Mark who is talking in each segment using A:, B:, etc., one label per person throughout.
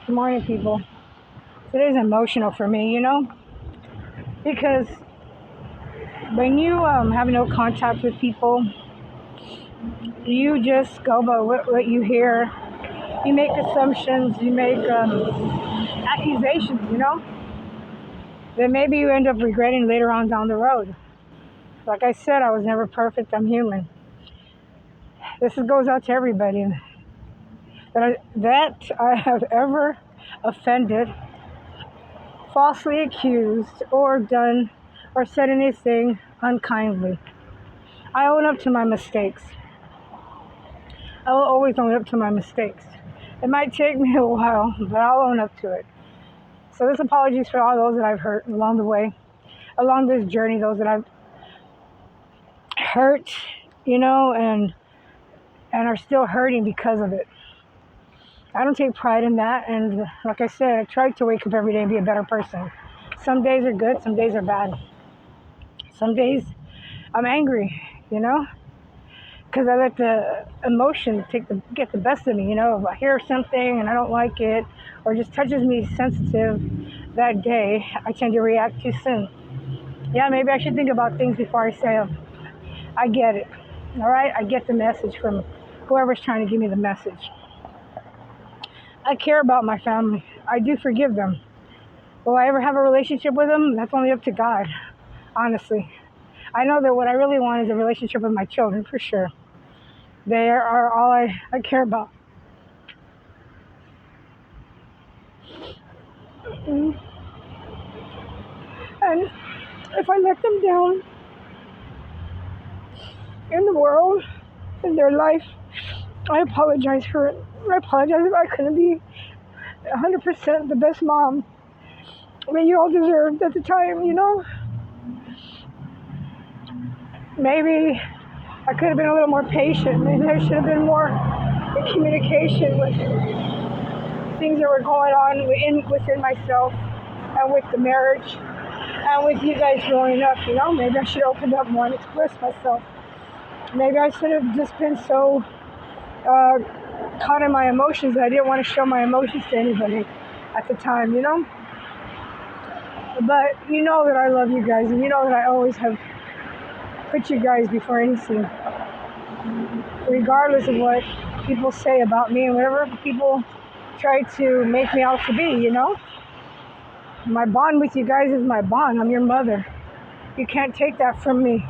A: Good morning, people. Today's emotional for me, because when you have no contact with people, you just go by what you hear. You make assumptions, you make accusations, that maybe you end up regretting later on down the road. Like I said, I was never perfect. I'm human. Goes out to everybody that I have ever offended, falsely accused, or done or said anything unkindly. I own up to my mistakes. I will always own up to my mistakes. It might take me a while, but I'll own up to it. So this apologies for all those that I've hurt along the way, along this journey, those that I've hurt, and are still hurting because of it. I don't take pride in that, and like I said, I try to wake up every day and be a better person. Some days are good, some days are bad. Some days I'm angry, because I let the emotion get the best of me. If I hear something and I don't like it, or just touches me sensitive that day, I tend to react too soon. Yeah, maybe I should think about things before I say them. I get it. All right, I get the message from whoever's trying to give me the message. I care about my family. I do forgive them. Will I ever have a relationship with them? That's only up to God, honestly. I know that what I really want is a relationship with my children, for sure. They are all I care about. And if I let them down in the world, in their life, I apologize for it. I apologize if I couldn't be 100% the best mom that you all deserved at the time, Maybe I could have been a little more patient. Maybe I should have been more in communication with things that were going on within myself and with the marriage and with you guys growing up, Maybe I should have opened up more and expressed myself. Maybe I should have just been so caught in my emotions that I didn't want to show my emotions to anybody at the time, But you know that I love you guys, and you know that I always have put you guys before anything, regardless of what people say about me and whatever people try to make me out to be, My bond with you guys is my bond. I'm your mother. You can't take that from me.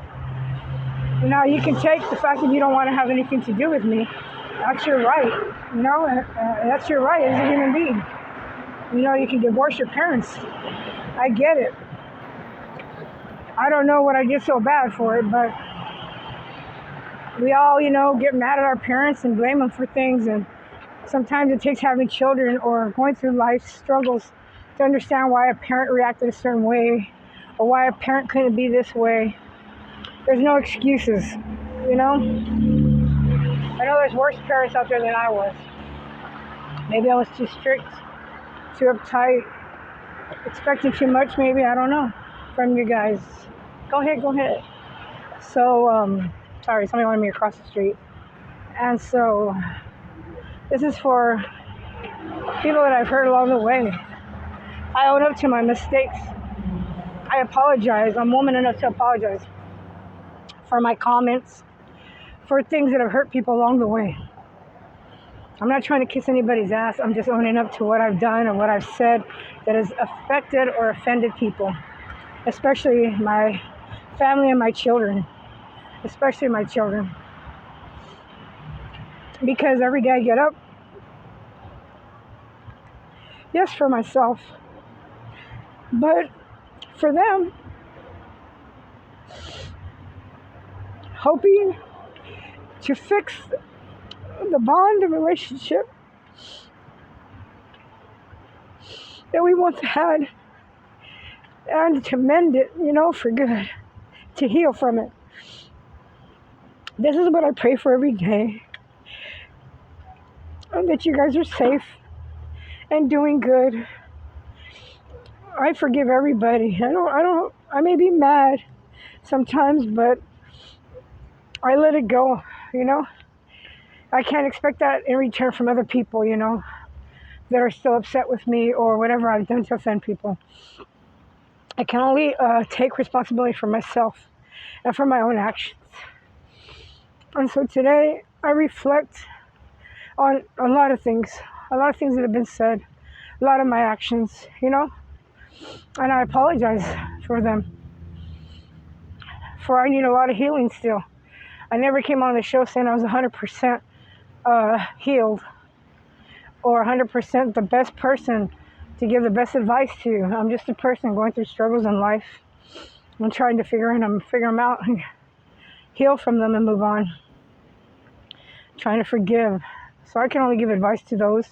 A: Now, you can take the fact that you don't want to have anything to do with me. That's your right, That's your right as a human being. You can divorce your parents. I get it. I don't know what I did so bad for it, but we all, get mad at our parents and blame them for things. And sometimes it takes having children or going through life struggles to understand why a parent reacted a certain way or why a parent couldn't be this way. There's no excuses, I know there's worse parents out there than I was. Maybe I was too strict, too uptight, expecting too much, maybe, I don't know, from you guys. Go ahead. So, sorry, somebody wanted me to cross the street. And so, this is for people that I've hurt along the way. I own up to my mistakes. I apologize. I'm woman enough to apologize for my comments, for things that have hurt people along the way. I'm not trying to kiss anybody's ass. I'm just owning up to what I've done or what I've said that has affected or offended people, especially my family and my children, especially my children. Because every day I get up, yes, for myself, but for them, hoping to fix the bond and relationship that we once had and to mend it, for good, to heal from it. This is what I pray for every day, and that you guys are safe and doing good. I forgive everybody. I may be mad sometimes, but I let it go, I can't expect that in return from other people, that are still upset with me or whatever I've done to offend people. I can only take responsibility for myself and for my own actions. And so today I reflect on a lot of things that have been said, a lot of my actions, and I apologize for them. For I need a lot of healing still. I never came on the show saying I was 100% healed or 100% the best person to give the best advice to. I'm just a person going through struggles in life. I'm trying to figure them out and heal from them and move on. Trying to forgive. So I can only give advice to those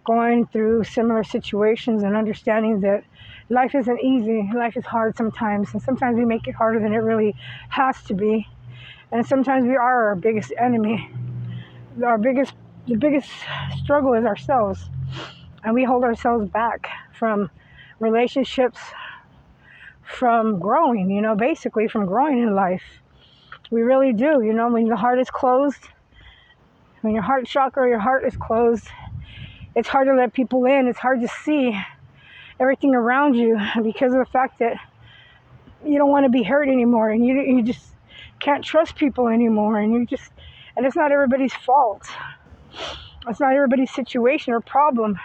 A: going through similar situations and understanding that life isn't easy. Life is hard sometimes, and sometimes we make it harder than it really has to be. And sometimes we are our biggest enemy. The biggest struggle is ourselves, and we hold ourselves back from relationships, from growing, basically from growing in life. We really do, when the heart is closed, when your heart chakra, your heart is closed, it's hard to let people in. It's hard to see everything around you because of the fact that you don't want to be hurt anymore, and you just can't trust people anymore, and it's not everybody's fault. It's not everybody's situation or problem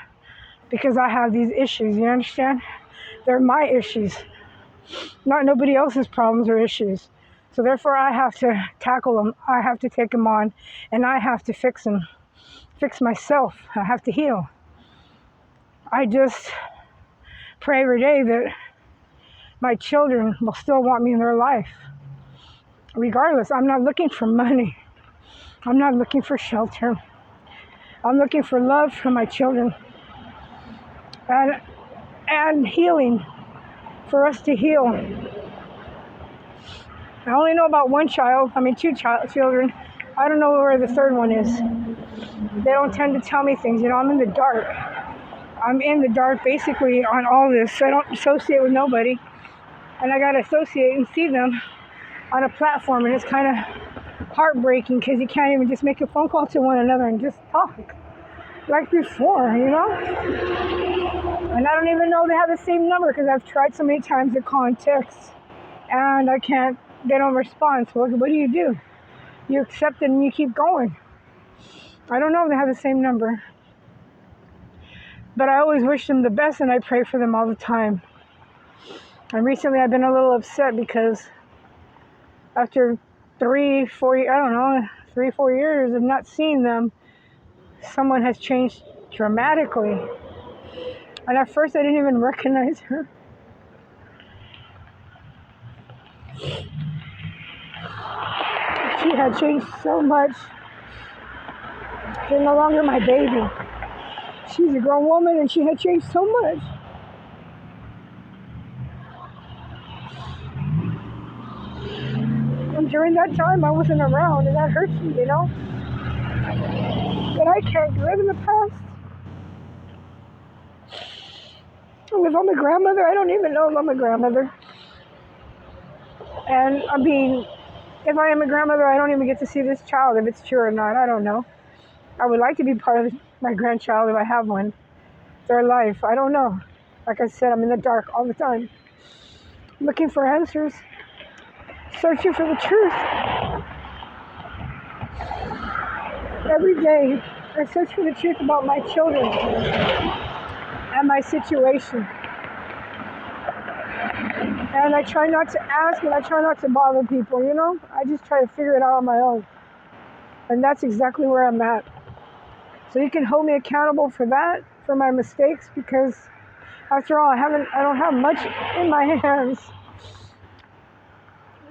A: because I have these issues, you understand? They're my issues, not nobody else's problems or issues. So therefore I have to tackle them, I have to take them on, and I have to fix them, fix myself. I have to heal. I just pray every day that my children will still want me in their life. Regardless, I'm not looking for money. I'm not looking for shelter. I'm looking for love from my children and healing, for us to heal. I only know about two children. I don't know where the third one is. They don't tend to tell me things. I'm in the dark. I'm in the dark basically on all this. I don't associate with nobody. And I got to associate and see them on a platform. And it's kind of heartbreaking because you can't even just make a phone call to one another and just talk like before, And I don't even know they have the same number because I've tried so many times to call and text. And I can't, they don't respond. So what do? You accept it and you keep going. I don't know if they have the same number. But I always wish them the best and I pray for them all the time. And recently I've been a little upset because after 3-4 years of not seeing them, someone has changed dramatically. And at first I didn't even recognize her. She had changed so much. She's no longer my baby. She's a grown woman and she had changed so much. And during that time I wasn't around and that hurts me, But I can't live in the past. And if I'm a grandmother, I don't even know if I'm a grandmother. And if I am a grandmother, I don't even get to see this child, if it's true or not, I don't know. I would like to be part of my grandchild if I have one. Their life, I don't know. Like I said, I'm in the dark all the time. Looking for answers. Searching for the truth. Every day, I search for the truth about my children and my situation. And I try not to ask and I try not to bother people, I just try to figure it out on my own. And that's exactly where I'm at. So you can hold me accountable for that, for my mistakes, because after all, I don't have much in my hands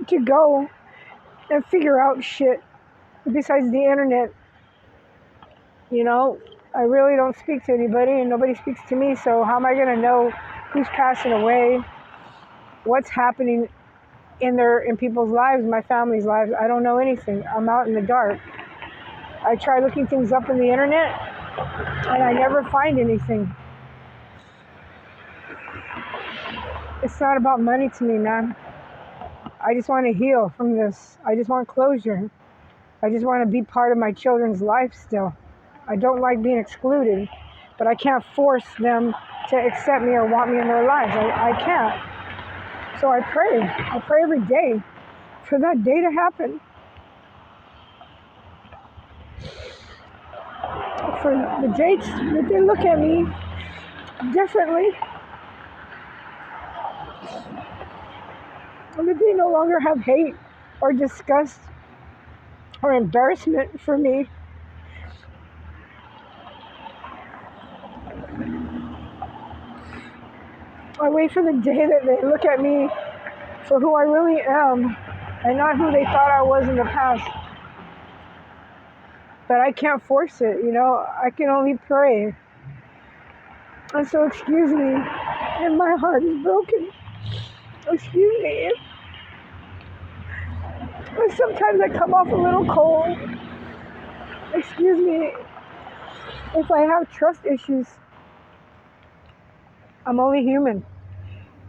A: to go and figure out shit besides the internet. I really don't speak to anybody and nobody speaks to me, so how am I going to know who's passing away, what's happening in people's lives, my family's lives? I don't know anything. I'm out in the dark. I try looking things up on the internet and I never find anything. It's not about money to me, man. I just want to heal from this. I just want closure. I just want to be part of my children's life still. I don't like being excluded but I can't force them to accept me or want me in their lives. I can't. So I pray. I pray every day for that day to happen. For the dates that they look at me differently. And that they no longer have hate or disgust or embarrassment for me. I wait for the day that they look at me for who I really am and not who they thought I was in the past. But I can't force it, I can only pray. And so excuse me, and my heart is broken. Excuse me. And sometimes I come off a little cold. Excuse me if I have trust issues. I'm only human.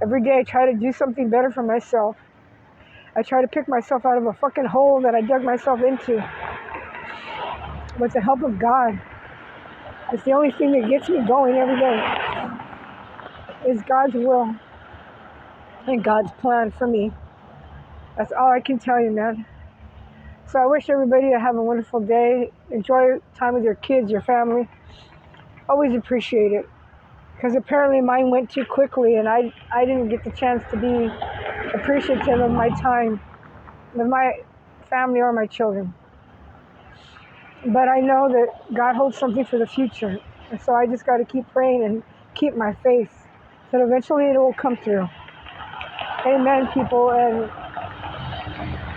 A: Every day I try to do something better for myself. I try to pick myself out of a fucking hole that I dug myself into. With the help of God. It's the only thing that gets me going every day. Is God's will and God's plan for me. That's all I can tell you, man. So I wish everybody to have a wonderful day. Enjoy time with your kids, your family. Always appreciate it. Because apparently mine went too quickly and I didn't get the chance to be appreciative of my time with my family or my children. But I know that God holds something for the future. And so I just got to keep praying and keep my faith that eventually it will come through. Amen, people. And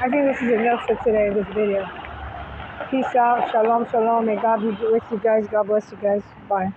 A: I think this is enough for today, this video. Peace out. Shalom, shalom. May God be with you guys. God bless you guys. Bye.